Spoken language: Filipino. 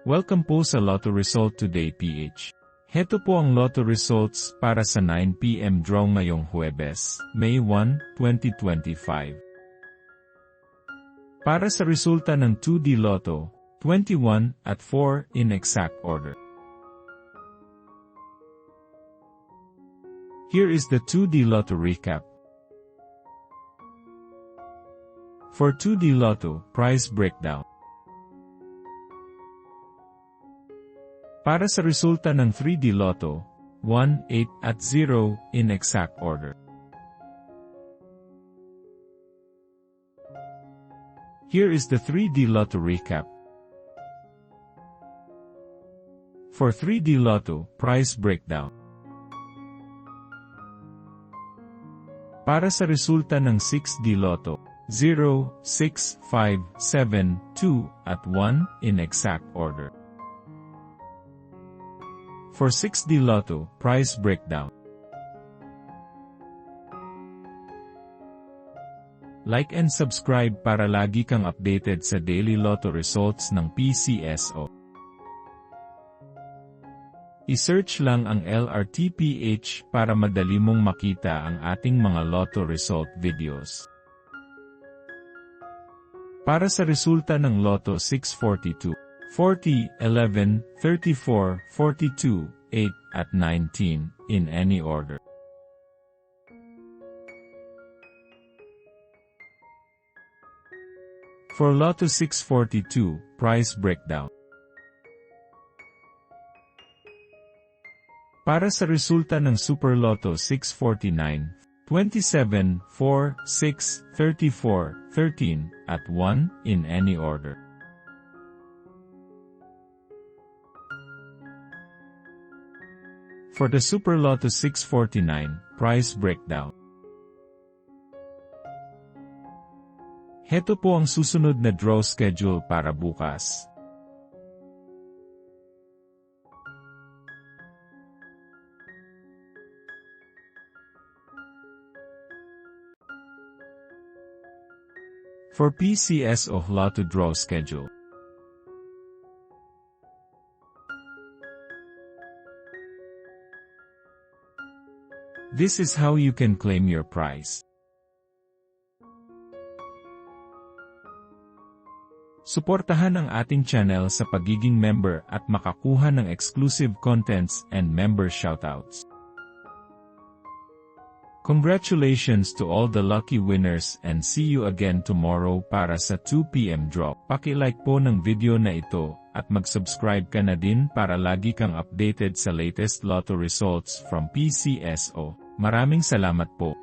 Welcome po sa Lotto Result Today PH. Heto po ang Lotto Results para sa 9 PM draw ngayong Huwebes, May 1, 2025. Para sa resulta ng 2D Lotto, 21 at 4 in exact order. Here is the 2D Lotto recap. For 2D Lotto, prize breakdown. Para sa resulta ng 3D Lotto, 1, 8 at 0 in exact order. Here is the 3D Lotto recap. For 3D Lotto, prize breakdown. Para sa resulta ng 6D Lotto, 0, 6, 5, 7, 2 at 1 in exact order. For 6D Lotto, prize breakdown. Like and subscribe para lagi kang updated sa daily Lotto results ng PCSO. I-search lang ang LRTPH para madali mong makita ang ating mga Lotto result videos. Para sa resulta ng Lotto 642, 40, 11, 34, 42, 8, at 19, in any order. For Lotto 642, prize breakdown. Para sa resulta ng Super Lotto 649, 27, 4, 6, 34, 13, at 1, in any order. For the Super Lotto 649, prize breakdown. Heto po ang susunod na draw schedule para bukas. For PCSO Lotto draw schedule. This is how you can claim your prize. Suportahan ang ating channel sa pagiging member at makakuha ng exclusive contents and member shoutouts. Congratulations to all the lucky winners and see you again tomorrow para sa 2 PM draw. Paki-like po ng video na ito at mag-subscribe ka na din para lagi kang updated sa latest Lotto results from PCSO. Maraming salamat po.